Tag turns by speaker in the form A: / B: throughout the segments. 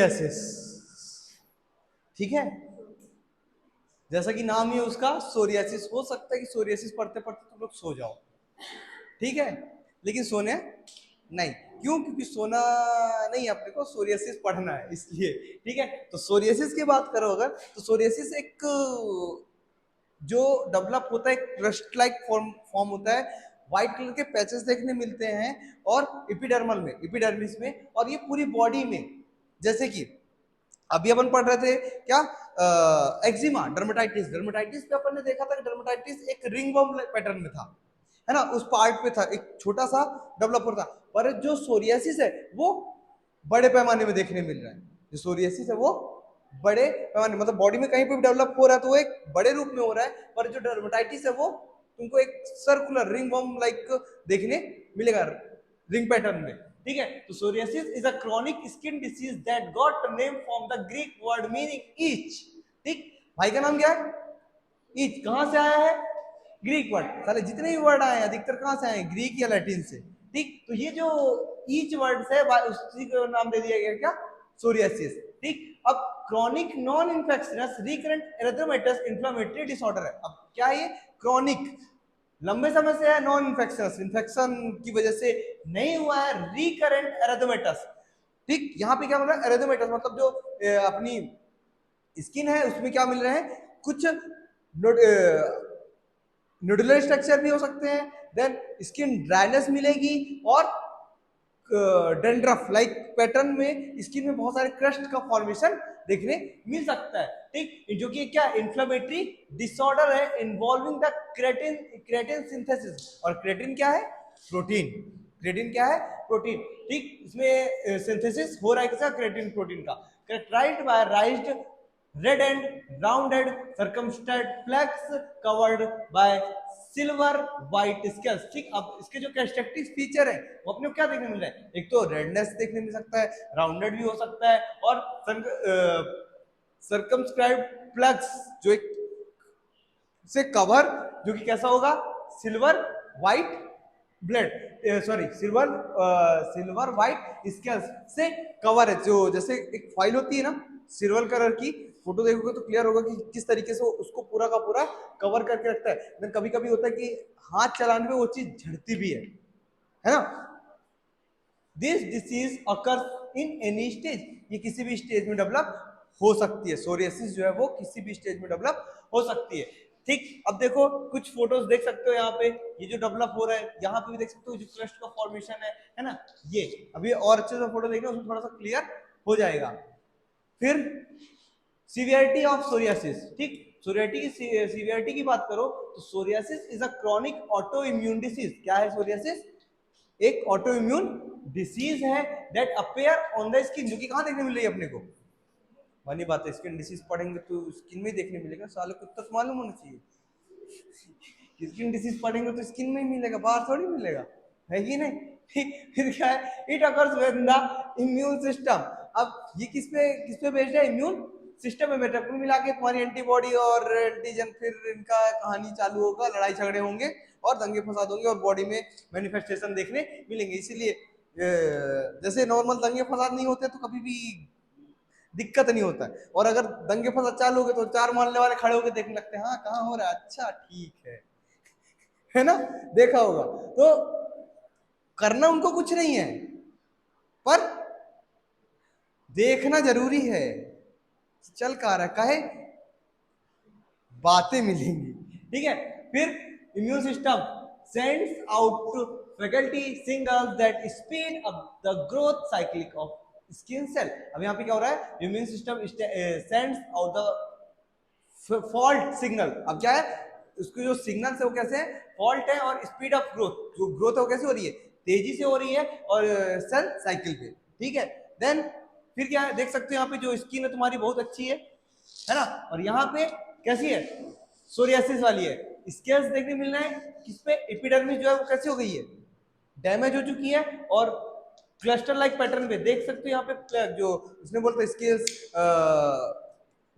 A: Psoriasis, ठीक है, जैसा कि नाम ही है उसका सोरियासिस। हो सकता है कि सोरियासिस पढ़ते पढ़ते तुम लोग सो जाओ, ठीक है, लेकिन सोने नहीं। क्यों? क्योंकि सोना नहीं, अपने को सोरियासिस पढ़ना है इसलिए, ठीक है। तो सोरियासिस की बात करो अगर, तो सोरियासिस एक जो डेवलप होता है, क्रस्ट लाइक फॉर्म होता है, व्हाइट कलर के पैचेस देखने मिलते हैं और एपिडर्मल में, एपिडर्मिस में, और ये पूरी बॉडी में। जैसे कि अभी अपन पढ़ रहे थे क्या, एक्जिमा, डर्मेटाइटिस। डर्मेटाइटिस पे अपन ने देखा था कि डर्मेटाइटिस एक रिंगवर्म पैटर्न में था, है ना, उस पार्ट पे था, एक छोटा सा डेवलप होता। पर जो सोरियासिस है वो बड़े पैमाने में देखने मिल रहा है। जो सोरियासिस है वो बड़े पैमाने, मतलब बॉडी में कहीं पे भी डेवलप हो रहा है तो वो एक बड़े रूप में हो रहा है। पर जो डर्मेटाइटिस है वो तुमको एक सर्कुलर रिंग वर्म लाइक देखने मिलेगा, रिंग पैटर्न में, ठीक है। तो psoriasis is a chronic skin disease that got name from the Greek word meaning each. ठीक, भाई का नाम क्या है? ईच। कहां से आया है? Greek word. साले जितने भी वर्ड आए हैं अधिकतर कहां से आए हैं? ग्रीक या लैटिन से। ठीक, तो ये जो ईच वर्ड है उसी को नाम दे दिया गया क्या? सोरियासिस। ठीक, अब chronic non infections recurrent erythematous inflammatory disorder है। अब क्या है ये? क्रॉनिक, लंबे समय से है, नॉन इन्फेक्शनस, इन्फेक्शन की वजह से नहीं हुआ है, रिकरेंट एरिथेमेटस। ठीक, यहां पे क्या बोल रहा है? एरिथेमेटस मतलब जो अपनी स्किन है उसमें क्या मिल रहे हैं? कुछ नोडुलर स्ट्रक्चर भी हो सकते हैं, देन स्किन ड्राइनेस मिलेगी, और डेंड्रफ लाइक पैटर्न में स्किन में बहुत सारे क्रस्ट का फॉर्मेशन देखने मिल सकता है। ठीक, जो कि क्या इन्फ्लेमेटरी डिसऑर्डर है involving the creatine, creatine synthesis. और क्रेटिन क्या है? प्रोटीन। क्रेटिन क्या है? प्रोटीन। ठीक, इसमें सिंथेसिस हो रहा है किसका? क्रेटिन प्रोटीन का। Characterized by raised red and rounded circumscribed flags covered by silver white scales. ठीक, अब इसके जो कैरेक्टरिस्टिक फीचर है वो अपने को क्या देखने मिल रहा है? एक तो रेडनेस देखने मिल सकता है, राउंडेड भी हो सकता है, और सर्कमस्क्राइब्ड प्लग्स जो एक से कवर, जो कि कैसा होगा? Silver white blood, sorry silver white scales से कवर है। जो जैसे एक फाइल होती है ना सिल्वर कलर की, फोटो देखोगे तो क्लियर होगा कि किस तरीके से उसको पूरा का पूरा कवर करके रखता है। लेकिन कभी कभी होता है कि हाथ चलाने में वो चीज झड़ती भी है ना। This disease occurs in any stage, ये किसी भी स्टेज में डेवलप हो सकती है। सोरियासिस जो है वो किसी भी स्टेज में डेवलप हो सकती है। ठीक, अब देखो कुछ फोटोज देख सकते हो यहाँ पे, ये जो डेवलप हो रहा है, यहाँ पे भी देख सकते हो जो क्रस्ट का फॉर्मेशन है ना। ये अभी और अच्छे से फोटो देखना, उसमें थोड़ा सा क्लियर हो जाएगा। फिर सीवियरिटी ऑफ सोरियासिस। ठीक, सोरियासिटी की सीवियरिटी की बात करो तो psoriasis is a chronic auto immune disease. क्या है सोरियासिस? एक ऑटो इम्यून डिसीज है that appear on the skin, जो कि कहां देखने मिल रही है अपने को? वाली बात है, स्किन डिसीज पढ़ेंगे तो स्किन में देखने मिलेगा, साले को तक मालूम होना चाहिए। स्किन डिसीज पढ़ेंगे तो स्किन में ही मिलेगा, बाहर थोड़ी मिलेगा, है कि नहीं? फिर क्या है? It occurs when the immune system. अब ये किस पे बेस्ड है? इम्यून सिस्टम में बेटा। कुल मिला के तुम्हारी एंटीबॉडी और एंटीजन, फिर इनका कहानी चालू होगा, लड़ाई झगड़े होंगे और दंगे फसाद होंगे और बॉडी में मैनिफेस्टेशन देखने मिलेंगे। इसीलिए जैसे नॉर्मल दंगे फसाद नहीं होते तो कभी भी दिक्कत नहीं होता है, और अगर दंगे फसाद चालू हो गए तो चार मोहल्ले वाले खड़े होकर देखने लगते हैं, हाँ कहाँ हो रहा है, अच्छा ठीक है ना, देखा होगा। तो करना उनको कुछ नहीं है, पर देखना जरूरी है। चल कहा रखा है, बातें मिलेंगी, ठीक है। फिर immune system sends out faulty signals that speed up the growth cyclic of skin cell. अब यहाँ पे क्या हो रहा है? Immune system sends out the fault signal. अब क्या है? उसके जो सिग्नल है वो कैसे है? फॉल्ट है, और स्पीड ऑफ ग्रोथ, जो ग्रोथ है वो कैसे हो रही है? तेजी से हो रही है, और सेल साइकिल पे, ठीक है। देन फिर क्या है? देख सकते हो यहाँ पे जो स्किन है तुम्हारी बहुत अच्छी है ना, और यहाँ पे कैसी है? सोरियासिस वाली है। स्केल्स देखने मिल रहे हैं किस पे? एपिडर्मिस जो है वो कैसी हो गई है? डैमेज हो चुकी है, और क्लस्टर लाइक पैटर्न पे देख सकते हो यहाँ पे जो इसने बोलते स्केल्स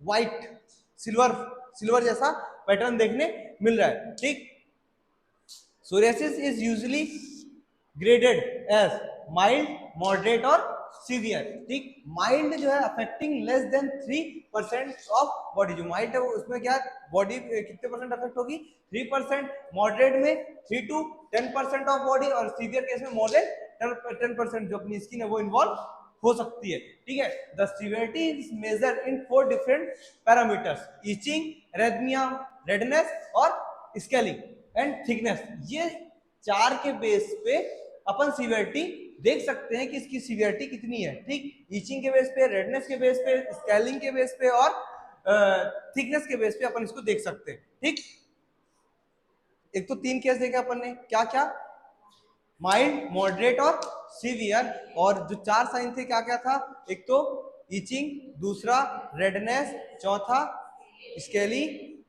A: व्हाइट सिल्वर, सिल्वर जैसा पैटर्न देखने मिल रहा है। ठीक, psoriasis is usually graded as mild, moderate और सीवियर, ठीक। माइल्ड जो है affecting less than 3% of body, जो माइल्ड है उसमें क्या बॉडी कितने परसेंट अफेक्ट होगी, 3%, मॉडरेट में 3 to 10% ऑफ बॉडी, और सीवियर केस में मोर देन 10% जो अपनी स्किन है वो इन्वॉल्व हो सकती है, ठीक है। The severity is measure in 4 different parameters, itching, erythema, redness और स्केलिंग एंड थिकनेस। ये 4 के बेस पे अपन सीवियरिटी देख सकते हैं कि इसकी सीवियरिटी कितनी है, ठीक। ईचिंग के बेस पे, रेडनेस के बेस पे, स्केलिंग के बेस पे और थिकनेस के बेस पे अपन इसको देख सकते हैं, ठीक। एक तो 3 केस देखे अपन ने, क्या क्या, माइल्ड, मॉडरेट और सीवियर, और जो 4 साइन थे क्या क्या था, एक तो ईचिंग, दूसरा रेडनेस, चौथा स्केली,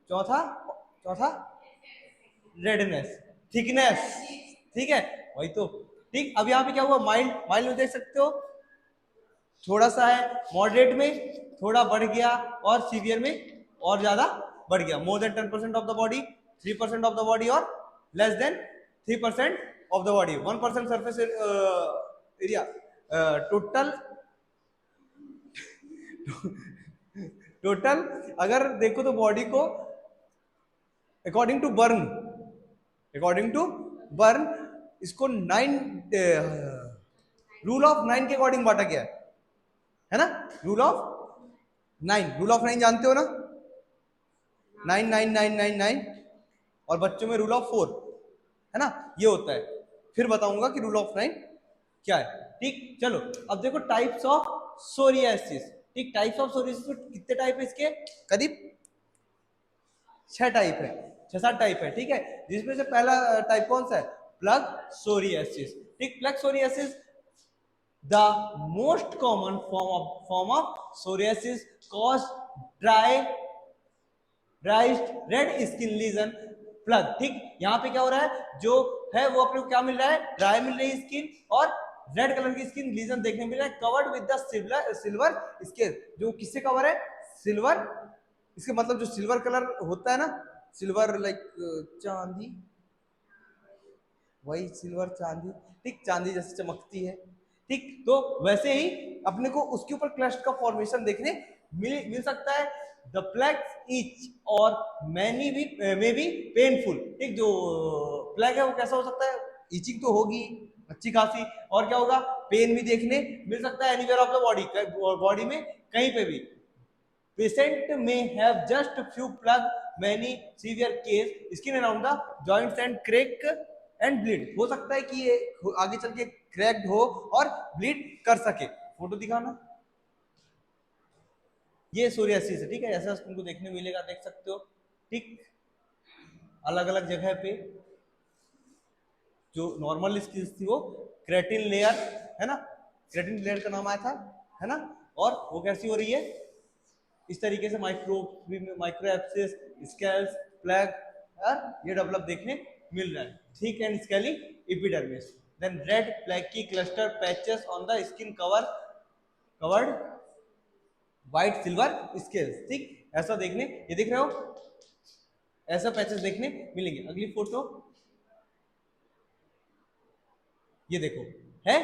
A: चौथा चौथा रेडनेस, थिकनेस, ठीक है, वही तो, ठीक। अब यहाँ पे क्या हुआ, माइल्ड, माइल्ड में देख सकते हो थोड़ा सा है, मॉडरेट में थोड़ा बढ़ गया, और सीवियर में और ज्यादा बढ़ गया, more than 10% of the body, 3% of the body, और less than 3% of the body, 1% surface area, total total अगर देखो तो बॉडी को according to burn, according to burn इसको 9 रूल ऑफ 9 के अकॉर्डिंग बांटा गया है ना, रूल ऑफ 9, रूल ऑफ 9 जानते हो ना, 9 9 9 9 9, और बच्चों में रूल ऑफ 4 है ना, ये होता है, फिर बताऊंगा कि रूल ऑफ 9 क्या है, ठीक। चलो अब देखो टाइप्स ऑफ सोरियासिस, ठीक। टाइप्स ऑफ सोरियासिस में कितने टाइप है इसके, करीब 6 टाइप है, 6-7 टाइप है, ठीक है। जिसमें से पहला टाइप कौन सा है, प्लग सोरियासिस, ठीक। Plaque psoriasis the most common form of psoriasis cause dry red skin lesion plaque, ठीक। यहाँ पे क्या हो रहा है, जो है वो अपने को क्या मिल रहा है, ड्राई मिल रही है स्किन, और रेड कलर की स्किन लीजन देखने मिल रहा है, covered with the silver scale, जो किससे कवर है, सिल्वर, इसके मतलब जो सिल्वर कलर होता है ना, सिल्वर लाइक चांदी, वही सिल्वर चांदी, ठीक, चांदी जैसे चमकती है, ठीक। तो वैसे ही अपने को उसके ऊपर क्लस्ट का फॉर्मेशन देखने मिल सकता है। द प्लैग ईच और मैनी भी मे बी पेनफुल, ठीक। जो प्लैग है वो कैसा हो सकता है, ईचिंग तो होगी अच्छी खासी, और क्या होगा, पेन भी देखने मिल सकता है anywhere of the body, body में कहीं पे भी। पेशेंट में have just few plug, many severe case skin around the joints and crack and bleed, हो सकता है कि ये आगे चल के क्रैक्ड हो और ब्लीड कर सके, फोटो दिखाना, ये सोरियासिस है, ठीक है, ऐसा तुमको देखने मिलेगा, देख सकते हो, ठीक। अलग अलग जगह पे जो नॉर्मल स्किन थी वो क्रेटिन लेयर है ना, क्रेटिन लेयर का नाम आया था, है ना, और वो कैसी हो रही है, इस तरीके से माइक्रो एप्सिस, स्केल्स, प्लैग, ये डेवलप देखने मिल रहा है, thick and scaly epidermis, then red plaquey cluster patches on the skin covered white silver scales, ठीक। ऐसा देखने, ये देख रहे हो, ऐसा पैचेस देखने मिलेंगे। अगली फोटो ये देखो, है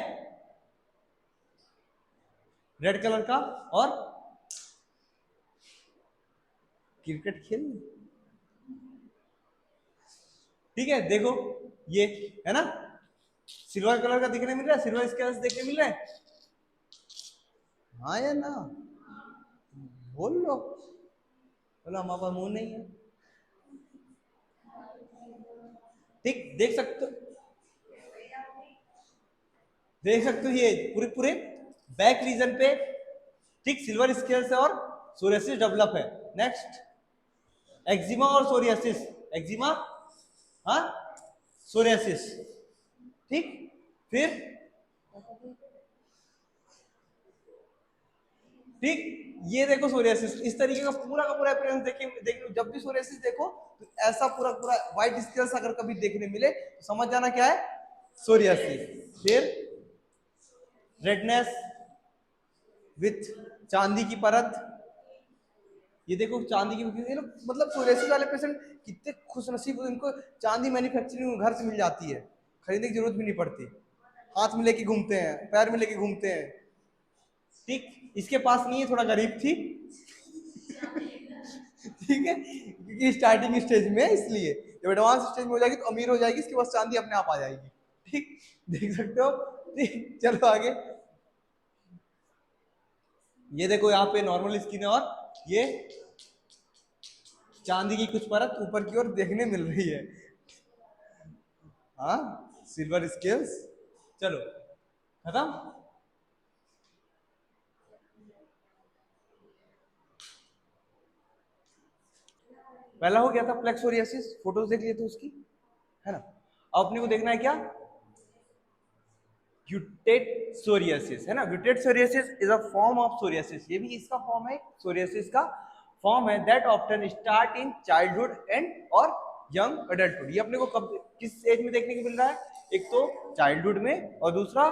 A: रेड कलर का, और क्रिकेट खेल, ठीक है, देखो ये है ना, सिल्वर कलर का दिखने मिल रहा है, सिल्वर स्केल्स देखने मिल रहा है, हाँ या ना, बोल लो, बोलो हमारे पास मुंह नहीं है, ठीक। देख सकते हो ये पूरे पूरे बैक रीजन पे, ठीक, सिल्वर स्केल्स और सोरियासिस डेवलप है। नेक्स्ट एक्जिमा और सोरियासिस, एक्जिमा, हाँ, सोरियासिस, ठीक। फिर ठीक, ये देखो सोरियासिस, इस तरीके का पूरा अपीयरेंस देखिए, जब भी सोरियासिस देखो तो ऐसा पूरा व्हाइट स्केल्स अगर कभी देखने मिले तो समझ जाना क्या है, सोरियासिस। फिर रेडनेस विथ चांदी की परत, ये देखो चांदी की, मतलब सोरियासिस वाले पेशेंट कितने खुशनसीब, इनको चांदी मैन्युफैक्चरिंग घर से मिल जाती है, खरीदने की जरूरत भी नहीं पड़ती, हाथ में लेके घूमते हैं, पैर में लेके घूमते हैं, ठीक, इसके पास नहीं है, थोड़ा गरीब थी। ठीक है, क्योंकि स्टार्टिंग स्टेज में है, इसलिए जब एडवांस स्टेज में हो जाएगी तो अमीर हो जाएगी, इसके बाद चांदी अपने आप आ जाएगी। ठीक, देख सकते हो। ठीक, चलो आगे। ये देखो यहाँ पे नॉर्मल स्किन है और ये चांदी की कुछ परत ऊपर की ओर देखने मिल रही है। हाँ, सिल्वर स्केल्स। चलो खत्म। पहला हो गया था प्लेक्सोरियासिस, फोटोज देख लिए थे उसकी, है ना। अब अपने को देखना है क्या, ग्यूटेट सोरियासिस, है ना। Guttate psoriasis is a form of psoriasis, ये भी इसका फॉर्म है, सोरियासिस का फॉर्म है, that often start in childhood and और यंग अडल्टहुड। ये अपने को कब किस एज में देखने को मिल रहा है, एक तो चाइल्डहुड में और दूसरा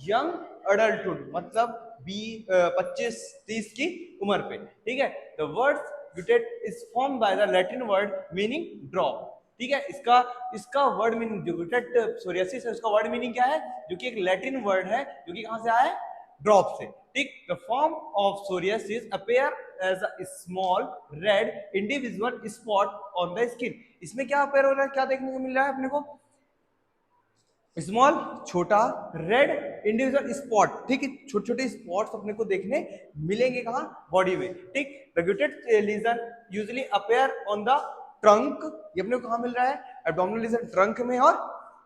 A: यंग अडल्टहुड, मतलब 25-30 की उम्र पे। ठीक है, the word guttate is form by the Latin word meaning drop. ठीक है, इसका इसका वर्ड मीनिंग जो ग्यूटेट सोरियासिस है उसका वर्ड मीनिंग क्या है, जो कि एक लैटिन वर्ड है, जो कि कहां से आया है, ड्रॉप से। ठीक, the form of psoriasis appear as a small red individual spot on the skin. इसमें क्या अपीयर हो रहा है, क्या देखने को मिल रहा है अपने को, स्मॉल छोटा, रेड इंडिविजुअल स्पॉट। ठीक है, छोटे छोटे स्पॉट्स अपने को देखने मिलेंगे कहाँ, बॉडी में। ठीक, regulated lesion usually appear on the trunk, ये अपने को कहाँ मिल रहा है, एब्डोमिनल लीजन ट्रंक में और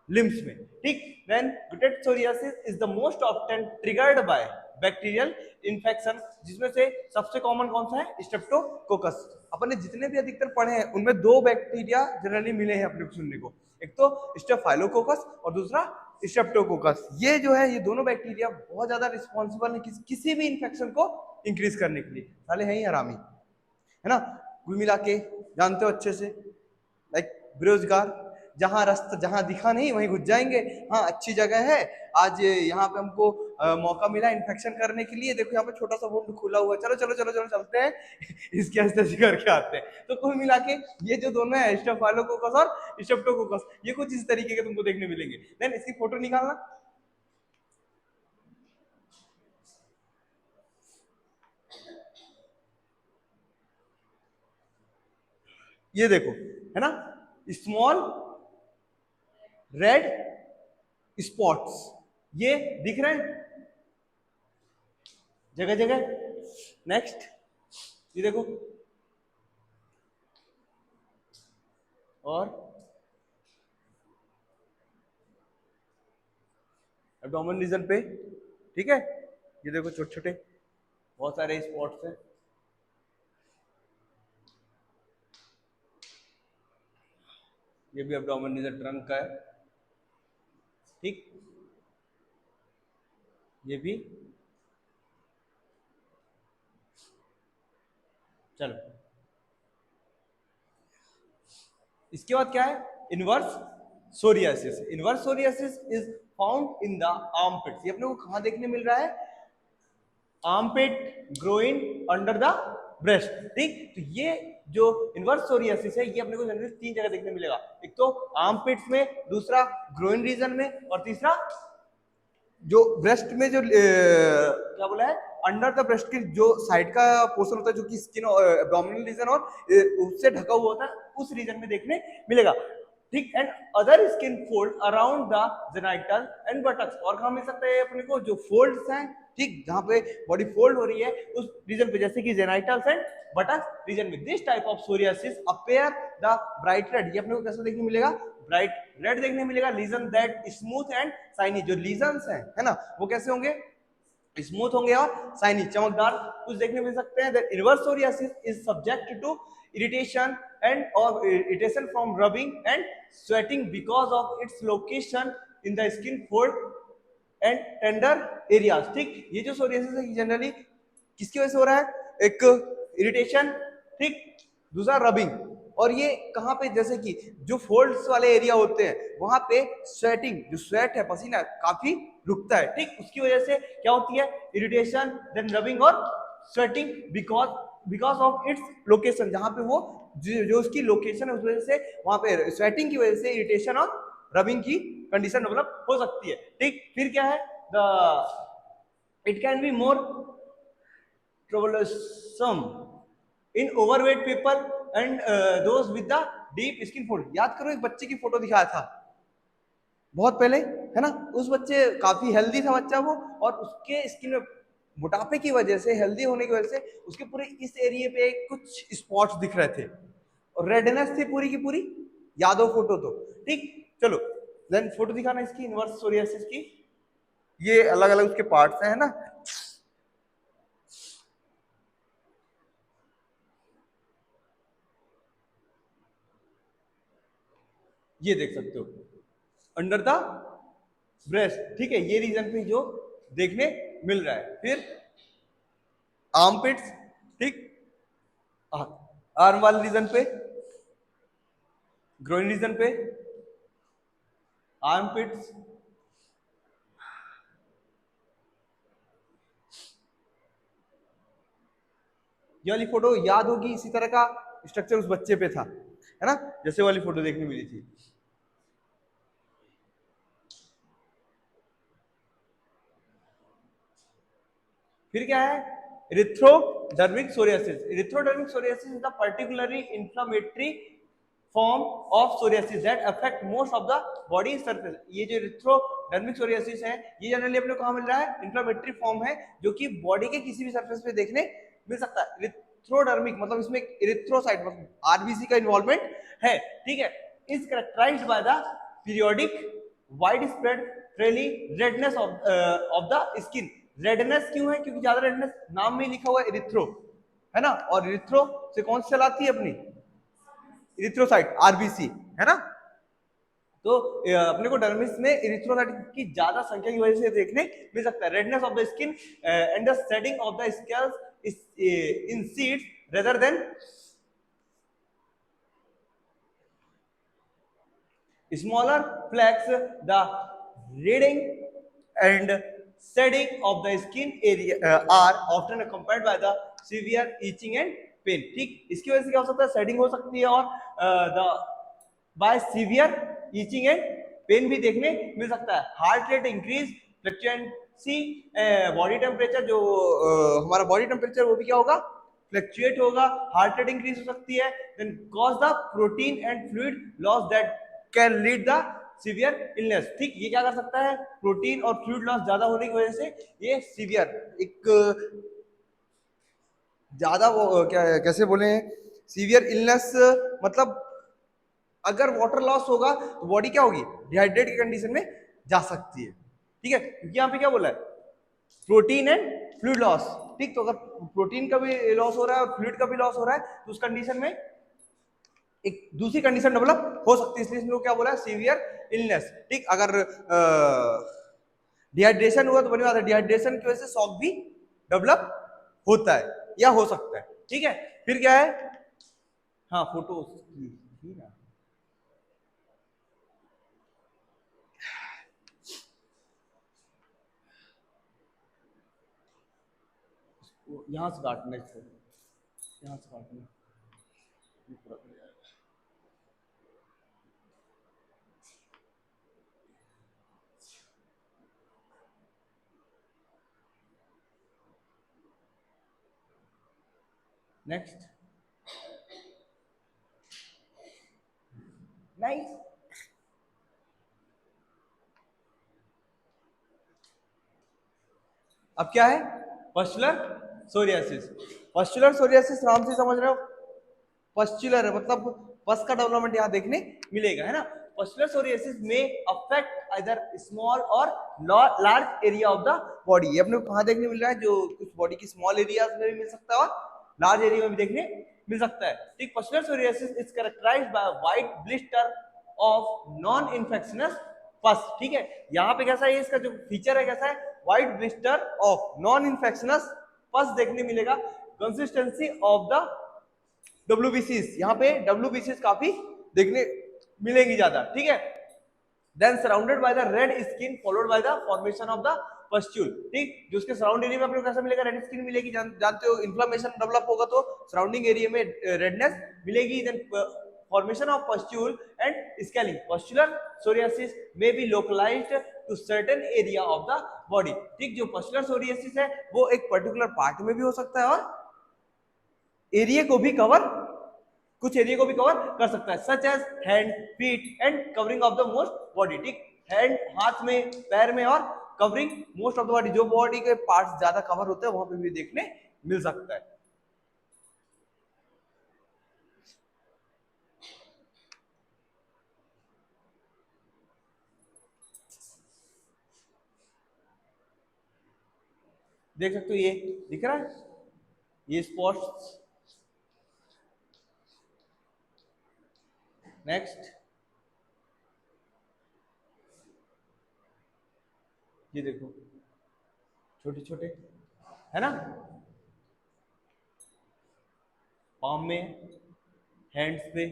A: लिम्स में। ठीक, then guttate psoriasis is the most often triggered by bacterial infection, जिसमें से सबसे कॉमन कौन सा है, स्ट्रेप्टोकोकस। अपन ने जितने भी अधिकतर पढ़े हैं उनमें दो बैक्टीरिया जनरली मिले हैं अपने को सुनने को, एक तो स्टेफाइलोकोकस और दूसरा स्ट्रेप्टोकोकस। ये जो है, ये दोनों बैक्टीरिया बहुत ज्यादा रिस्पॉन्सिबल है किसी भी इंफेक्शन को इंक्रीज करने के लिए। साले हैं ही हरामी, है ना। कुल मिला के जानते हो अच्छे से, लाइक बेरोजगार, जहां रास्ता जहां दिखा नहीं वहीं घुस जाएंगे। हाँ, अच्छी जगह है, आज यहाँ पे हमको मौका मिला इन्फेक्शन करने के लिए, देखो यहाँ पे छोटा सा वुंड खुला हुआ है, चलो चलो चलो चलो चलते हैं इसकी एनेस्थेसिस करके आते हैं। तो कुल मिला के ये जो दोनों है, स्टेफाइलोकोकस और स्ट्रेप्टोकोकस, ये कुछ इस तरीके के तुमको देखने मिलेंगे। देन इसकी फोटो निकालना, ये देखो, है ना, स्मॉल रेड स्पॉट्स, ये दिख रहे हैं जगह जगह। नेक्स्ट ये देखो, और एब्डोमेन रीजन पे। ठीक है, ये देखो छोटे छोटे बहुत सारे स्पॉट्स हैं। ये भी एब्डोमेन रीजन ट्रंक का है। ठीक, ये भी। चलो इसके बाद क्या है, inverse psoriasis. Inverse psoriasis is found in the armpits, ये अपने को कहां देखने मिल रहा है, armpit, groin, under the breast. ठीक, तो ये जो इनवर्स सोरियासिस है, ये अपने को जनरली 3 जगह देखने मिलेगा, एक तो आर्मपिट्स में, दूसरा ग्रोइन रीजन में, और तीसरा जो ब्रेस्ट में, जो क्या बोला है, अंडर द ब्रेस्ट की जो साइड का पोर्शन होता है, जो कि स्किन एब्डोमिनल रीजन और उससे ढका हुआ होता है, उस रीजन में देखने मिलेगा। ठीक, and other skin fold around the genital and buttocks, और कहां मिल सकता है अपने को, जो फोल्ड्स हैं, ठीक, जहां पे बॉडी फोल्ड हो रही है उस रीजन पे, जैसे कि जेनाइटल्स एंड बटक्स रीजन में। This type of psoriasis appear the bright red, ये अपने को कैसे देखने मिलेगा, ब्राइट रेड देखने मिलेगा। Lesion that smooth and shiny, जो लीजन्स हैं, है ना, वो कैसे होंगे, स्मूथ होंगे और शाइनी, चमकदार कुछ देखने मिल सकते हैं। That inverse psoriasis is subject to irritation and और irritation from rubbing and sweating because of its location in the skin fold and tender areas. ठीक, ये जो सोरियासिस है जनरली किसकी वजह से हो रहा है, एक इरिटेशन, ठीक, दूसरा रबिंग, और ये कहां पे, जैसे कि जो फोल्ड्स वाले एरिया होते हैं वहां पे स्वेटिंग, जो स्वेट है, पसीना काफी रुकता है। ठीक, उसकी वजह से क्या होती है, इरिटेशन, देन रबिंग और sweating, because of its location, जहां पे वो जो उसकी लोकेशन है उस वजह से वहां पे स्वेटिंग की वजह से इरिटेशन और रबिंग की कंडीशन डेवलप हो सकती है। ठीक, फिर क्या है, the it can be more troublesome in overweight people and those with the deep skin fold। याद करो एक बच्चे की फोटो दिखाया था बहुत पहले, है ना, उस बच्चे काफी हेल्दी था बच्चा वो, और उसके स्किन में मोटापे की वजह से, हेल्दी होने की वजह से उसके पूरे इस एरिया पे कुछ स्पॉट्स दिख रहे थे और रेडनेस थी पूरी की पूरी। याद हो फोटो तो, ठीक। चलो देन फोटो दिखाना इसकी इनवर्स सोरियासिस की। ये अलग अलग उसके पार्ट्स हैं, है ना। ये देख सकते हो अंडर द ब्रेस्ट, ठीक है, ये रीजन पे जो देखने मिल रहा है। फिर आर्मपिट्स, ठीक, आर्म वाले रीजन पे, ग्रोइन रीजन पे, आर्मपिट्स, ये वाली फोटो याद होगी, इसी तरह का स्ट्रक्चर उस बच्चे पे था, है ना, जैसे वाली फोटो देखने मिली थी। फिर क्या है, erythrodermic psoriasis. Erythrodermic psoriasis is the particularly inflammatory form of psoriasis that affect most of the body surface. ये जो इरिथ्रोडर्मिक सोरियासिस है, ये जनरली अपने को कहां मिल रहा है, इन्फ्लेमेटरी फॉर्म है जो कि बॉडी के किसी भी सरफेस पे देखने मिल सकता है। इरिथ्रोडर्मिक मतलब इसमें इरिथ्रोसाइट मतलब आरबीसी का इन्वॉल्वमेंट है, ठीक है। Is characterized by the periodic wide spread fiery redness of the skin. Redness क्यों है, क्योंकि ज्यादा रेडनेस नाम में लिखा हुआ है इरिथ्रो, है ना, और इरिथ्रो से कौन सी चलाती है अपनी इरिथ्रोसाइट, आरबीसी, है ना। तो अपने को डर्मिस में इरिथ्रोसाइट की ज्यादा संख्या की वजह से देखने मिल सकता है। Redness of the skin and the shedding of the scales in seeds rather than smaller flecks, the reading and shedding of the skin area are often accompanied by the severe itching and pain। ठीक, इसकी वजह से क्या हो सकता है, shading हो सकती है और the by severe itching and pain भी देखने मिल सकता है। Heart rate increase, fluctuancy, body temperature, जो हमारा बॉडी टेम्परेचर वो भी क्या होगा, फ्लक्चुएट होगा, हार्ट रेट इंक्रीज हो सकती है। Then cause the protein and fluid loss that can lead the severe illness. ठीक, ये क्या कर सकता है, प्रोटीन और फ्लूइड लॉस ज्यादा होने की वजह से ये सीवियर एक ज्यादा वो क्या कैसे बोले, सीवियर इलनेस मतलब अगर वाटर लॉस होगा तो बॉडी क्या होगी, डिहाइड्रेट की कंडीशन में जा सकती है। ठीक है, क्योंकि यहाँ पे क्या बोला है, प्रोटीन एंड फ्लूइड लॉस। ठीक, तो अगर प्रोटीन का भी लॉस हो रहा है और फ्लूइड का भी लॉस हो रहा है तो उस कंडीशन में एक दूसरी कंडीशन डेवलप हो सकती है, इसलिए इसमें क्या बोला है, सीवियर इलनेस। ठीक, अगर डिहाइड्रेशन हुआ तो बनी बात है, डिहाइड्रेशन की वजह से शॉक भी डेवलप होता है या हो सकता है। ठीक है, फिर क्या है, हाँ फोटो की ना, यहां से काटना, यहां से काटना। Next, nice. अब क्या है, पस्चुलर सोरियासिस। पस्चुलर सोरियासिस नाम से समझ रहे हो, पस्चुलर है मतलब पस का डेवलपमेंट यहाँ देखने मिलेगा, है ना। पस्चुलर सोरियासिस में अफेक्ट आइदर स्मॉल और large area of the body. ये अपने को कहाँ देखने मिल रहा है, जो कुछ बॉडी की स्मॉल एरियाज में भी मिल सकता है और लार्ज एरिया में भी देखने मिल सकता है। ठीक, pustular psoriasis is characterized by white blister of non infectious pus. ठीक है, यहाँ पे कैसा है, इसका जो फीचर है कैसा है, white blister of non infectious पस देखने मिलेगा। कंसिस्टेंसी ऑफ द डब्ल्यूबीसीज, यहाँ पे डब्ल्यूबीसीज काफी देखने मिलेंगी ज्यादा। ठीक है, then surrounded by the red skin followed by the formation of the pustule. ठीक, जो उसके सराउंड एरिया में अपने को कैसा मिलेगा, रेड स्किन मिलेगी, जानते हो इन्फ्लेमेशन डेवलप होगा तो सराउंडिंग एरिया में रेडनेस मिलेगी। Then formation of pustule and scaling. Pustular psoriasis may be localized to certain area of the body. ठीक, जो पस्टुलर सोरियासिस है वो एक पर्टिकुलर पार्ट में भी हो सकता है और एरिया को भी कवर, कुछ एरिया को भी कवर कर सकता है, such as hand, feet and covering of the most body. ठीक, हैंड हाथ में, पैर में, और covering most of the body, जो बॉडी के पार्ट्स ज्यादा कवर होते हैं वहां पे भी देखने मिल सकता है। देख सकते हो, ये दिख रहा है, ये स्पॉट्स। नेक्स्ट, ये देखो छोटे छोटे है ना, पाम में, हैंड्स पे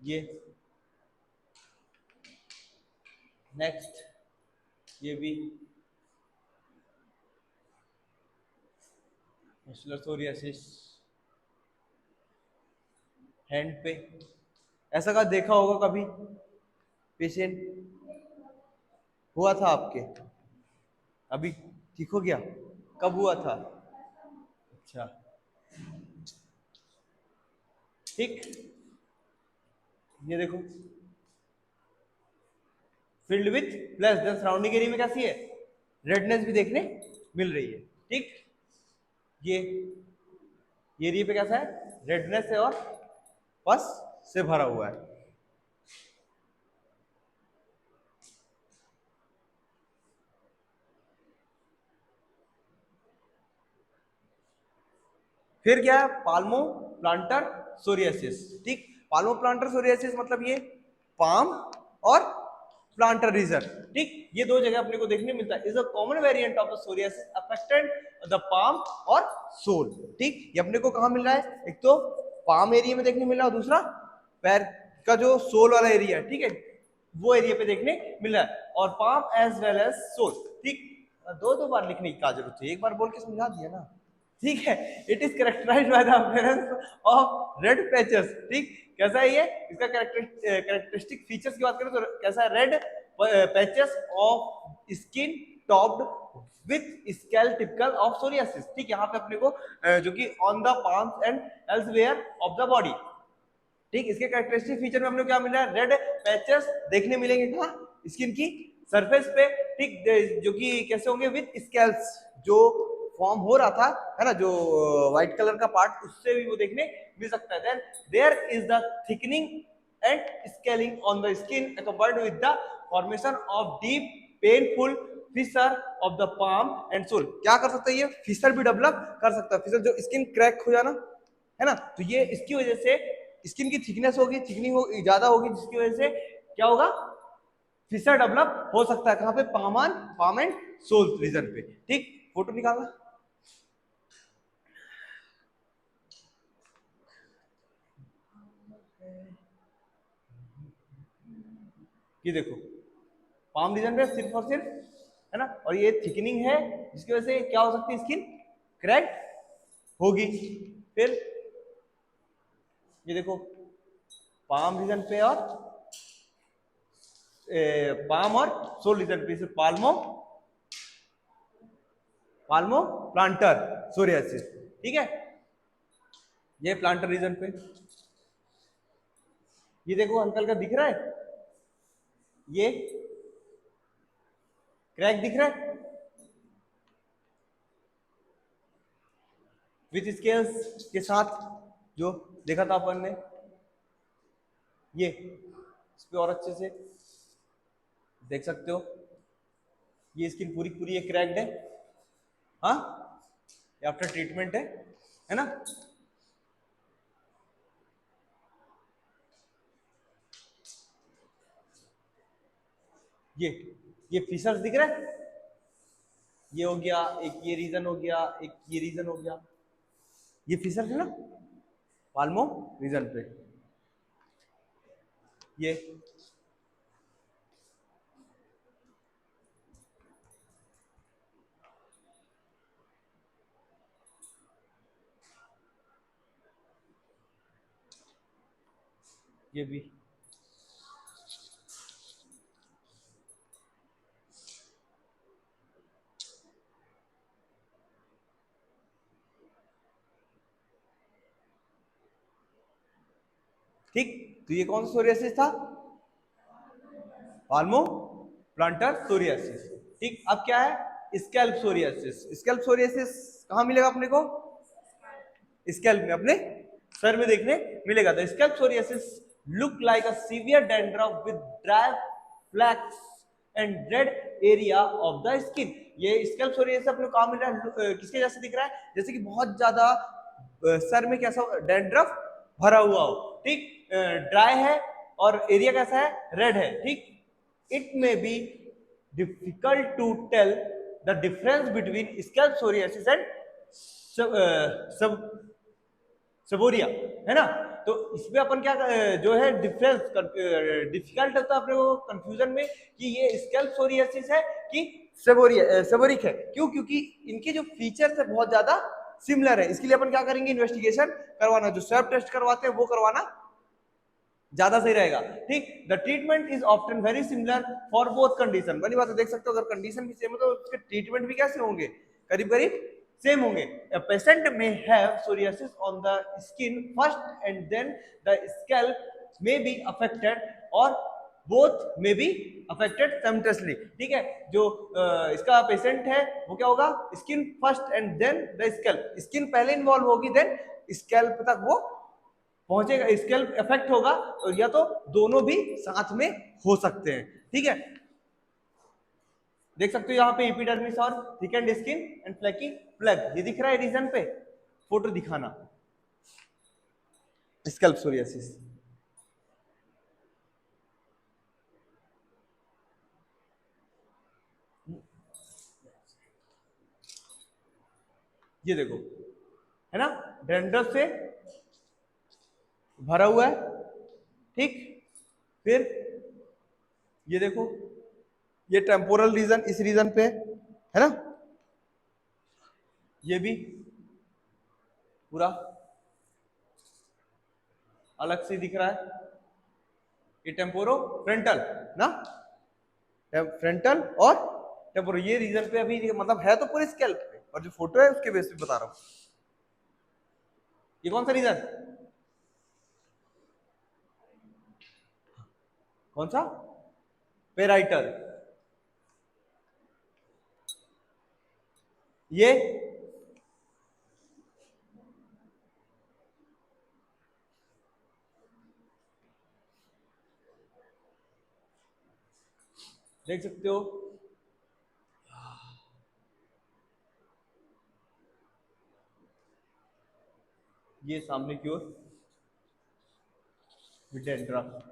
A: ये। नेक्स्ट, ये भी मस्कुलर सोरियासिस हैंड पे। ऐसा का देखा होगा कभी पेशेंट, हुआ था आपके, अभी ठीक हो गया, कब हुआ था? अच्छा, ठीक, ये देखो filled with pus then surrounding area में कैसी है, रेडनेस भी देखने मिल रही है। ठीक, ये एरिया पे कैसा है, रेडनेस है और पस से भरा हुआ है। फिर क्या है, पाल्मो प्लांटर सोरियासिस। ठीक, पाल्मो प्लांटर सोरियासिस मतलब ये पाम और प्लांटर रीजन। ठीक, ये दो जगह अपने को देखने मिलता है। Is a common variant of the psoriasis affected the palm और सोल। ठीक, ये अपने को कहां मिल रहा है, एक तो पाम एरिया में देखने मिल रहा है और दूसरा पैर का जो सोल वाला एरिया है, ठीक है, वो एरिया पे देखने मिल रहा है, और palm as well as sole. ठीक, दो दो बार लिखने की क्या जरूरत है, एक बार बोल के समझा दिया ना। ठीक है, it is characterized by the appearance of red patches. ठीक, कैसा है ये, इसका कैरेक्टरिस्टिक फीचर्स की बात करें तो कैसा है, red patches of skin topped with scale typical of psoriasis. ठीक, यहाँ पे अपने को जो कि on the palms and elsewhere of the body. ठीक, इसके कैरेक्टरिस्टिक फीचर में हमने क्या मिला है, रेड पैचेस देखने मिलेंगे कहाँ, स्किन की सरफेस पे। ठीक, जो कि कैसे होंगे, विथ स्केल्स, जो फॉर्म हो रहा था है ना, जो व्हाइट कलर का पार्ट, उससे भी वो देखने मिल सकता है। Then there is the thickening and scaling on the skin accompanied with the formation of deep painful fissure of the palm and sole. क्या कर सकता है ये, फिशर भी डेवलप कर सकता है, फिशर जो स्किन क्रैक हो जाना है ना, तो ये इसकी वजह से स्किन की थिकनेस होगी, थिकनिंग ज्यादा होगी, जिसकी वजह से क्या होगा, फिशर डेवलप हो सकता है। कहां पे, पाम एंड सोल रीजन पे। ठीक, फोटो निकालना, ये देखो पाम रीजन पे सिर्फ और सिर्फ है ना, और ये थिकनिंग है जिसकी वजह से क्या हो सकती है, स्किन क्रैक होगी। फिर ये देखो पाम रीजन पे और पाम और सोल रीजन पे, सिर्फ पाल्मो प्लांटर सोरियासिस। ठीक है, ये प्लांटर रीजन पे, ये देखो अंकल का दिख रहा है, ये क्रैक दिख रहा है विथ स्केल्स के साथ, जो देखा था अपन ने, ये इस पे और अच्छे से देख सकते हो, ये स्किन पूरी पूरी ये क्रैक्ड है। हाँ, ये आफ्टर ट्रीटमेंट है ना। ये ये फीचर्स दिख रहा है, ये हो गया एक, ये रीजन हो गया एक, ये रीजन हो गया, ये फीचर्स है ना पाल्मो रीजन पे। ये भी ठीक, तो ये कौन सा सोरियासिस था? Palmo planter psoriasis. ठीक, अब क्या है? Scalp psoriasis. स्कैल्प सोरियासिस कहां मिलेगा अपने को? स्कैल्प में, अपने सर में देखने मिलेगा। The scalp psoriasis look like a severe dandruff with dry flakes and red area of the skin. ये स्कैल्प सोरियासिस अपने को कहां मिल रहा है? किसके जैसे दिख रहा है? जैसे कि बहुत ज्यादा सर में कैसा डैंड्रफ भरा हुआ हो। ठीक, ड्राई है और एरिया कैसा है? रेड है। ठीक, it may be difficult to tell the difference between scalp psoriasis and seb seborrhea, है ना। तो इसमें अपन क्या जो है डिफरेंस डिफिकल्ट होता है अपने को कंफ्यूजन में कि ये स्कैल्प सोरियासिस है कि सेबोरिक है। क्यों? क्योंकि इनके जो फीचर्स है बहुत ज्यादा सिमिलर है। इसके लिए अपन क्या करेंगे? इन्वेस्टिगेशन करवाना, जो स्वैब टेस्ट करवाते हैं वो करवाना ज्यादा सही रहेगा। ठीक, the treatment is often very similar for both condition. बनी बात है, देख सकते हो अगर कंडीशन भी सेम है तो उसके ट्रीटमेंट भी कैसे होंगे? करीब करीब सेम होंगे। A patient may have psoriasis on the skin first and then the scalp may be affected or both may be affected simultaneously। ठीक है, जो इसका पेशेंट है वो क्या होगा? Skin first and then the scalp. Skin पहले इन्वॉल्व होगी, देन स्कैल्प तक वो पहुंचेगा, स्कैल्प इफेक्ट होगा, और या तो दोनों भी साथ में हो सकते हैं। ठीक है, देख सकते हो यहाँ पे एपिडर्मिस और thickened skin and flaky plug, ये दिख रहा है रीजन पे? फोटो दिखाना। स्कैल्प सोरियासिस, ये देखो, है ना, डैंड्रफ से भरा हुआ है। ठीक, फिर ये देखो, ये टेम्पोरल रीजन इस रीजन पे है ना, ये भी पूरा अलग से दिख रहा है। ये टेम्पोरो फ्रंटल ना, फ्रंटल और टेम्पोरो, ये रीजन पे अभी मतलब है तो पूरे स्कैल्प पे, और जो फोटो है उसके बेस पे बता रहा हूं। ये कौन सा रीजन? कौन सा? पेराइटल। ये देख सकते हो, ये सामने की ओर डेंड्रफ।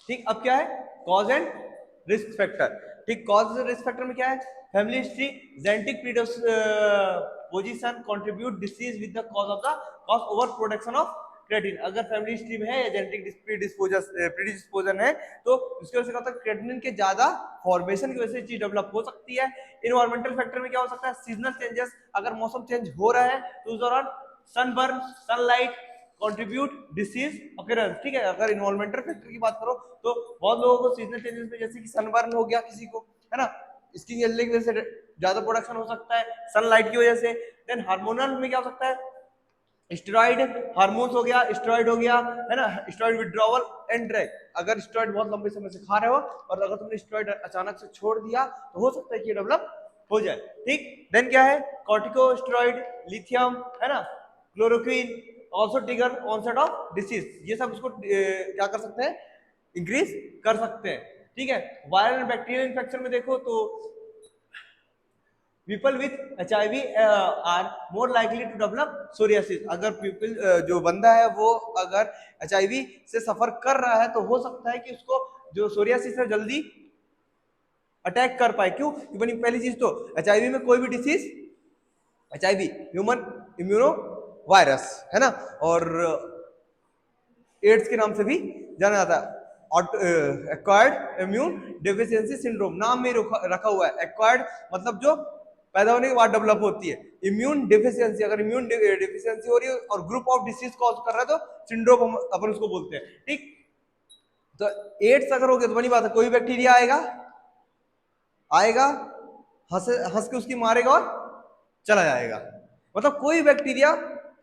A: ठीक, अब क्या है? Cause and risk factor. ठीक, कॉज रिस्क फैक्टर में क्या है? Family history, genetic predisposition contribute disease with the cause of the cause over production of creatine. अगर फैमिली हिस्ट्री में है या जेनेटिक प्रीडिस्पोजन है तो उसकी वजह से क्या होता है? क्रेटिनिन के ज्यादा फॉर्मेशन की वजह से चीज डेवलप हो सकती है। इन्वायरमेंटल फैक्टर में क्या हो सकता है? सीजनल चेंजेस, अगर मौसम चेंज हो रहा है तो उस दौरान sunburn, sunlight contribute disease occurrence. ठीक है, अगर इन्वॉल्वमेंटल फैक्टर की बात करो तो बहुत लोगों को सीजनल चेंजेस में, जैसे कि सनबर्न हो गया किसी को, है ना, स्किन जलने की वजह से ज्यादा प्रोडक्शन हो सकता है, सनलाइट की वजह से। देन हार्मोनल में क्या हो सकता है? स्टेरॉइड हार्मोन्स हो गया, स्टेरॉइड हो गया, है ना, स्टेरॉइड विड्रॉवल एंड ड्रैग। अगर स्टेरॉइड बहुत लंबे समय से खा रहे हो और अगर तुमने स्टेरॉइड अचानक से छोड़ दिया तो हो सकता है कि ये डेवलप हो जाए। ठीक, देन क्या है? कॉर्टिकोस्टेरॉइड, लिथियम, है ना, chloroquine also trigger onset of disease. ये सब उसको क्या कर सकते हैं? इंक्रीज कर सकते हैं। ठीक है, वायरल बैक्टीरियल इन्फेक्शन में देखो तो people with HIV are more likely to develop psoriasis. अगर पीपल जो बंदा है वो अगर HIV से सफर कर रहा है तो हो सकता है कि उसको जो सोरियासिस है जल्दी अटैक कर पाए। क्यों? क्योंकि पहली चीज तो HIV में कोई भी disease, HIV human immuno virus, है ना, और एड्स के नाम से भी जाना जाता है। एक्वायर्ड इम्यून डेफिशिएंसी सिंड्रोम नाम में रखा हुआ है। एक्वायर्ड मतलब जो पैदा होने के बाद डेवलप होती है। इम्यून डिफिशियंसी, अगर इम्यून डिफिशियंसी हो रही है और ग्रुप ऑफ डिसीज कॉज कर रहा है तो सिंड्रोम अपन उसको बोलते हैं, ठीक। तो एड्स अगर हो गया तो बनी बात है, कोई बैक्टीरिया आएगा आएगा हंस हंस के उसकी मारेगा और चला जाएगा। मतलब कोई बैक्टीरिया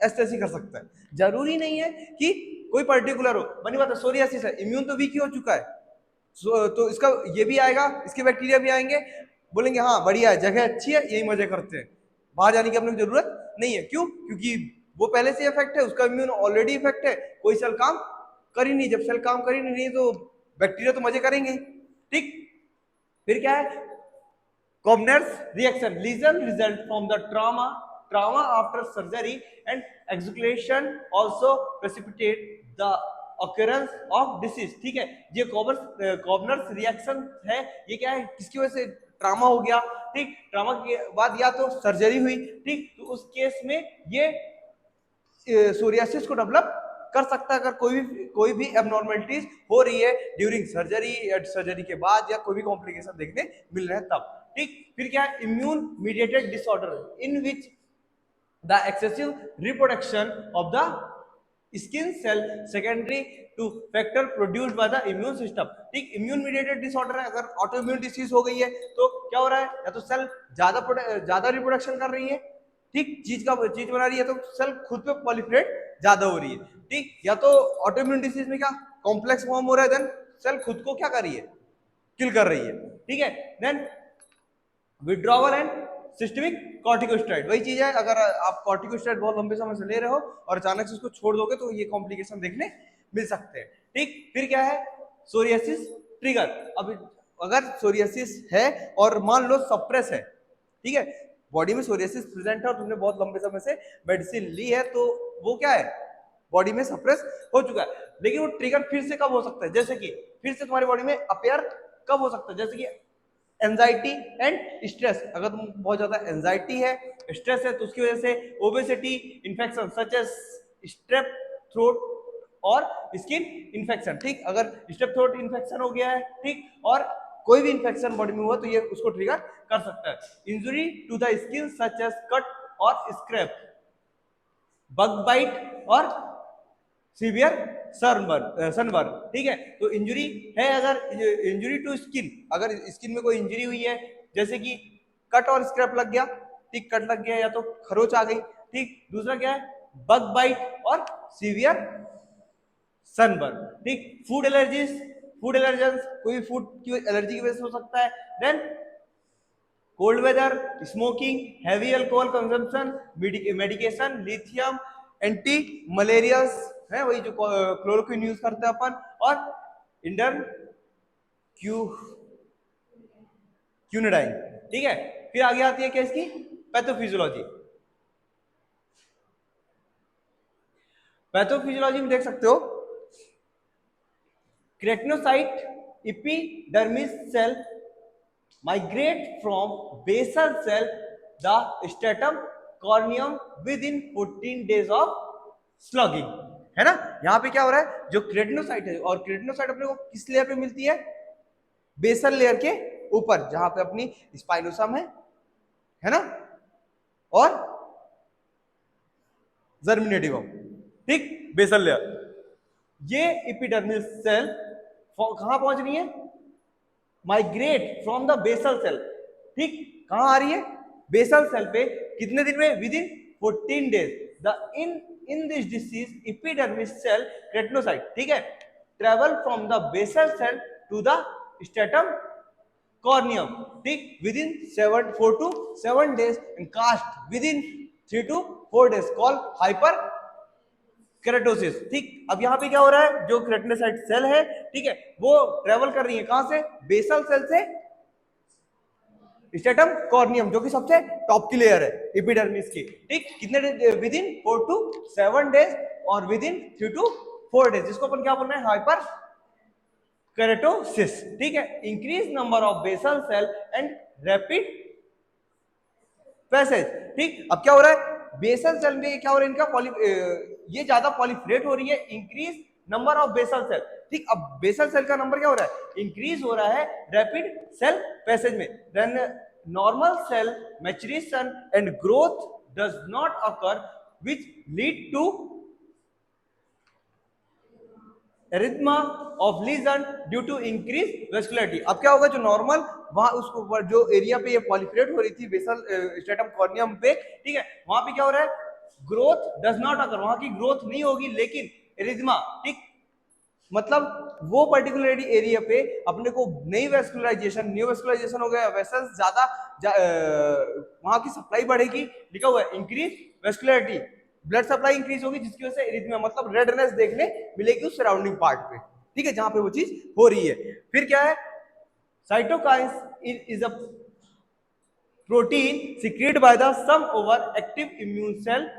A: ऐसे कर सकता है, जरूरी नहीं है कि कोई पर्टिकुलर हो। बनी बात है, सोरियासिस है, इम्यून तो वीक ही हो चुका है, तो इसका ये भी आएगा, इसके बैक्टीरिया भी आएंगे, बोलेंगे हाँ बढ़िया है, जगह अच्छी है, यही मजे करते हैं, बाहर जाने की अपने जरूरत नहीं है। क्यों? क्योंकि वो पहले से इफेक्ट है, उसका इम्यून ऑलरेडी इफेक्ट है, कोई सेल काम कर ही नहीं। जब सेल काम कर ही नहीं तो बैक्टीरिया तो मजे करेंगे, ठीक। फिर क्या है? Kovner's reaction, lesion result from the trauma after surgery and exudation also precipitate the occurrence of disease, ठीक है। ये कॉबनर्स रिएक्शन है, ये क्या है, किसकी वजह से? ट्रामा हो गया, ठीक। ट्रामा के बाद या तो सर्जरी हुई, ठीक, तो उस केस में ये सोरियासिस को डेवलप कर सकता है। अगर कोई भी एबनॉर्मेलिटीज हो रही है ड्यूरिंग सर्जरी या सर्जरी के बाद या कोई भी कॉम्प्लिकेशन देखने मिल रहे हैं तब, ठीक। फिर क्या है? Immune mediated disorder in which the excessive reproduction of the skin cell secondary to factor produced by the immune system, ठीक। इम्यून मीडिएटेड डिसऑर्डर है, अगर ऑटो इम्यून डिसीज हो गई है तो क्या हो रहा है? या तो सेल ज्यादा रिप्रोडक्शन कर रही है, ठीक, चीज बना रही है, तो सेल खुद पे पॉलिफरेट ज्यादा हो रही है, ठीक। या तो ऑटो इम्यून डिसीज में क्या कॉम्प्लेक्स फॉर्म हो रहा है, देन सेल खुद को क्या कर रही है? किल कर रही है, ठीक है। Then withdrawal and systemic corticosteroid, वही चीज है, अगर आप कॉर्टिकोस्टेरॉइड बहुत लंबे समय से ले रहे हो और अचानक से उसको छोड़ दोगे तो ये कॉम्प्लिकेशन देखने मिल सकते हैं, ठीक। फिर क्या है? Psoriasis trigger. अब अगर सोरियासिस है और मान लो सप्रेस है, ठीक है, बॉडी में सोरियासिस प्रेजेंट है और तुमने बहुत लंबे समय से मेडिसिन ली है, तो वो क्या है? बॉडी में सप्रेस हो चुका है, लेकिन वो ट्रिगर फिर से कब हो सकता है? जैसे कि फिर से तुम्हारी बॉडी में अपेयर कब हो सकता है? जैसे कि एंजाइटी एंड स्ट्रेस, अगर तुम बहुत ज्यादा एंजाइटी है, स्ट्रेस है, तो उसकी वजह से obesity, infection such as strep throat और स्किन इन्फेक्शन, ठीक। अगर स्ट्रेप थ्रोट इन्फेक्शन हो गया है, ठीक, और कोई भी इन्फेक्शन बॉडी में हुआ तो ये उसको ट्रिगर कर सकता है। Injury to the skin such as cut और स्क्रैप, बग बाइट और सीवियर सनबर्न, ठीक है। तो इंजरी है, अगर इंजरी टू स्किन, अगर स्किन में कोई इंजरी हुई है, जैसे कि कट और स्क्रैप लग गया, ठीक, कट लग गया या तो खरोच आ गई, ठीक। दूसरा क्या है? बग बाइट और सीवियर सनबर्न, ठीक। फूड एलर्जेंस, कोई फूड की एलर्जी की वजह से हो सकता है। Then cold weather, smoking, heavy alcohol consumption, medication, lithium, anti malarials है, वही जो क्लोरोक्विन यूज करते हैं अपन, और इंडर क्यूनिडाइन, ठीक है। फिर आगे आती है क्या इसकी? पैथोफिजियोलॉजी। पैथोफिजियोलॉजी में देख सकते हो, keratinocyte epidermis cell migrate from basal cell the stratum corneum within 14 days of slugging, है ना। यहां पे क्या हो रहा है? जो केराटिनोसाइट है, और केराटिनोसाइट अपने को किस लेयर पे मिलती है? बेसल लेयर के ऊपर, जहां पे अपनी स्पाइनोसम है ना, और जर्मिनेटिवम, ठीक, बेसल लेयर। ये एपिडर्मिस सेल कहां पहुंच रही है? Migrate from the basal cell, ठीक, कहां आ रही है? बेसल सेल पे। कितने दिन में? Within 14 days. The in this disease epidermis cell keratinocyte, ठीक है, travel from the basal cell to the stratum corneum, ठीक, within 4 to 7 days and cast within 3 to 4 days, call hyper keratosis, ठीक। अब यहाँ पे क्या हो रहा है? जो केराटिनोसाइट सेल है, ठीक है, वो ट्रेवल कर रही है कहां से? बेसल सेल से स्ट्रेटम कॉर्नियम, जो कि सबसे टॉप की लेयर है एपिडर्मिस की, ठीक। कितने? विद इन 4 to 7 days और विद इन 3 to 4 days, जिसको अपन क्या बोल रहे हैं? हाइपर केराटोसिस, ठीक है। Increase number of basal cell and rapid passage, ठीक। अब क्या हो रहा है? बेसल सेल में क्या हो रहा है? इनका ये ज्यादा पॉलिफरेट हो रही है, increase number of basal cell, ठीक। अब बेसल सेल का नंबर क्या हो रहा है? इंक्रीज हो रहा है रैपिड सेल पैसेज में। Then normal cell maturation and growth does not occur, which lead to erythema of lesion due to increase vascularity. अब क्या होगा, जो नॉर्मल वहां उसको जो एरिया पे ये पॉलिफरेट हो रही थी बेसल स्ट्रेटम कॉर्नियम पे, ठीक है, वहां पे क्या हो रहा है, ग्रोथ डज नॉट अकर, वहां की ग्रोथ नहीं होगी, लेकिन एरिथमा, ठीक, मतलब वो पर्टिकुलर एरिया पे अपने को नई वेस्कुलराइजेशन, न्यू वेस्कुलराइजेशन हो गया, वेसल्स ज्यादा वहां की सप्लाई बढ़ेगी, लिखा हुआ है increase vascularity, blood supply increase होगी, जिसकी वजह से एरिथमिया मतलब रेडनेस देखने मिलेगी उस सराउंडिंग पार्ट पे, ठीक है, जहां पे वो चीज हो रही है। फिर क्या है, cytokines is a protein secreted by the some over active immune cell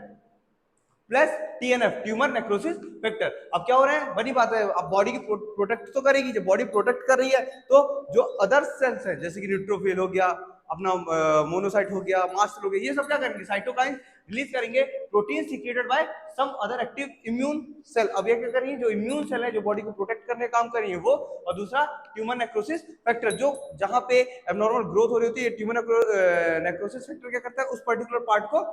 A: plus TNF, tumour necrosis factor. अब क्या हो रहा है, बनी बात है, अब बॉडी की प्रोटेक्ट तो करेगी, जब बॉडी प्रोटेक्ट कर रही है तो जो अदर सेल्स है जैसे कि न्यूट्रोफिल हो गया, अपना मोनोसाइट हो गया, मास्ट सेल हो गया, ये सब क्या करेंगे, साइटोकाइन रिलीज करेंगे, protein secreted by some other active immune cell. अब ये क्या करेंगे, जो इम्यून सेल है जो बॉडी को प्रोटेक्ट करने का काम कर रही है वो, और दूसरा ट्यूमर नेक्रोसिस फैक्टर, जो जहां पे एबनॉर्मल ग्रोथ हो रही होती है, ट्यूमर नेक्रोसिस फैक्टर क्या करता है, उस पर्टिकुलर पार्ट को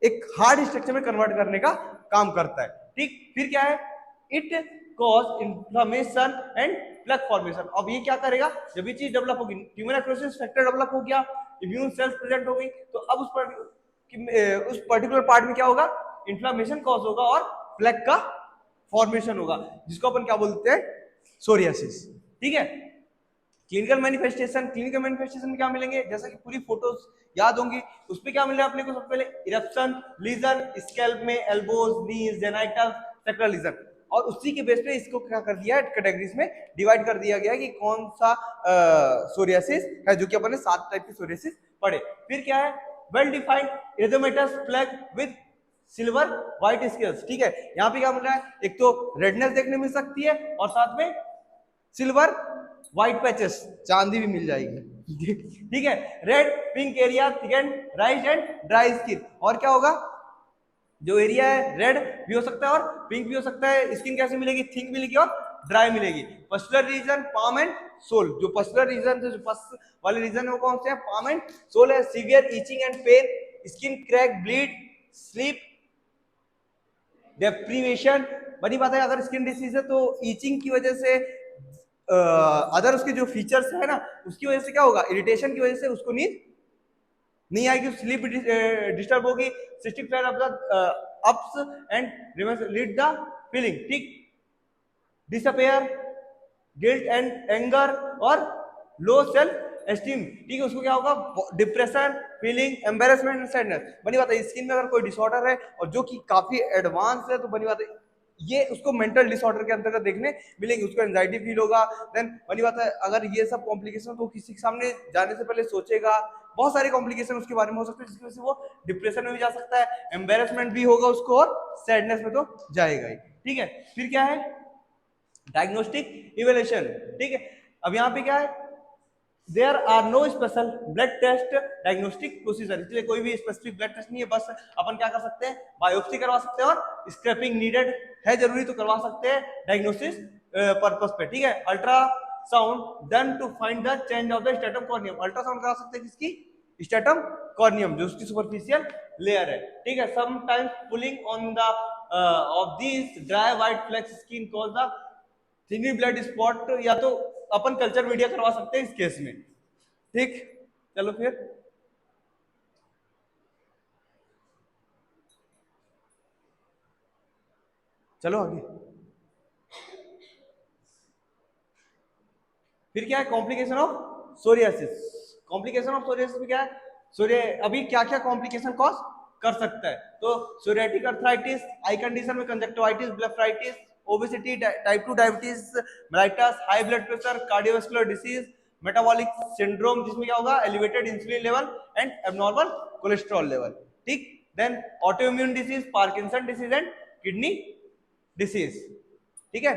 A: एक हार्ड स्ट्रक्चर में कन्वर्ट करने का काम करता है, ठीक। फिर क्या है, it cause inflammation and plaque formation. अब ये क्या करेगा, जब ये चीज डेवलप होगी, ट्यूमर नेक्रोसिस फैक्टर डेवलप हो गया, इम्यून सेल्स प्रेजेंट हो गई, तो अब उस पर्टिकुलर पार्ट में क्या होगा, इन्फ्लेमेशन कॉज होगा और प्लेक का फॉर्मेशन होगा, जिसको अपन क्या बोलते हैं, सोरियासिस, ठीक है। क्लिनिकल मैनिफेस्टेशन में क्या मिलेंगे, जैसा कि पूरी फोटोज याद होंगी, उसमें क्या मिलेगा अपने को, सबसे पहले इरप्शन, लीजन स्कैल्प में, एल्बोज, नीज, जेनाइटल, सेक्रल लीजन, और उसी के बेस पे इसको क्या कर दिया है, कैटेगरीज में डिवाइड कर दिया गया है कि कौन सा सोरियासिस है, जो कि अपन ने 7 टाइप की सोरियासिस पढ़े। फिर क्या है, well defined erythematous plaque with silver white scales, ठीक है, यहाँ पे क्या मिल रहा है, एक तो रेडनेस देखने मिल सकती है और साथ में सिल्वर व्हाइट पैचेस, चांदी भी मिल जाएगी, ठीक है, red pink area, thick and rise and dry skin. और क्या होगा, जो एरिया है रेड भी हो सकता है और पिंक भी हो सकता है, स्किन कैसे मिलेगी, थिक मिलेगी और ड्राई मिलेगी। Pustular region, palm and sole, जो पस्टुलर रीजन जो पस वाले रीजन है वो कौन से हैं, पाम एंड सोल है। Severe itching and pain, skin crack, bleed, sleep deprivation, बड़ी बात है, अगर स्किन डिसीज है तो ईचिंग की वजह से, अदर उसके जो फीचर्स है ना उसकी वजह से क्या होगा, इरिटेशन की वजह से उसको नींद नहीं आएगी, स्लीप डिस्टर्ब होगी, cystic flare of the ups and lead the feeling, ठीक, डिसअपेयर, गिल्ट एंड एंगर और लो सेल्फ एस्टीम, ठीक है, उसको क्या होगा, depression, feeling, embarrassment and sadness. बनी बात है, स्किन में अगर कोई डिसऑर्डर है और जो कि काफी एडवांस है, तो बनी बात है ये उसको मेंटल डिसऑर्डर के अंतर्गत देखने मिलेंगे, उसको एंजाइटी फील होगा। देन बनी बात है, अगर ये सब कॉम्प्लिकेशन तो किसी के सामने जाने से पहले सोचेगा, बहुत सारे कॉम्प्लिकेशन उसके बारे में हो सकते हैं, जिसकी वजह से वो डिप्रेशन में भी जा सकता है, एम्बेरसमेंट भी होगा उसको और सैडनेस में तो जाएगा ही, ठीक है। फिर क्या है, डायग्नोस्टिक इवेल्यूशन, ठीक है। अब यहाँ पे क्या है, there are no special blood test diagnostic procedure, इसलिए कोई भी स्पेसिफिक ब्लड टेस्ट नहीं है, बस अपन क्या कर सकते हैं, बायोप्सी करवा सकते हैं और स्क्रैपिंग नीडेड है जरूरी तो करवा सकते हैं डायग्नोसिस पर्पस पे, ठीक है। Ultrasound done to find the change of the stratum corneum, ultrasound करा सकते हैं किसकी, स्ट्रेटम कॉर्नियम, जो उसकी सुपरफिशियल लेयर है, ठीक है। Sometimes pulling on the off this dry white flakes skin cause the tiny blood spot, या तो अपन कल्चर मीडिया करवा सकते हैं इस केस में, ठीक। चलो फिर चलो आगे। फिर क्या है, complication of psoriasis, complication of psoriasis में क्या है, सोरिया अभी क्या क्या कॉम्प्लिकेशन कॉज कर सकता है, तो सोरियाटिक अर्थराइटिस, आई कंडीशन में conjunctivitis, blepharitis, obesity, type 2 diabetes mellitus, high blood pressure, cardiovascular disease, metabolic syndrome, जिसमें क्या होगा, elevated insulin level and abnormal cholesterol level, ठीक। Then autoimmune disease, Parkinson disease and kidney disease, ठीक है।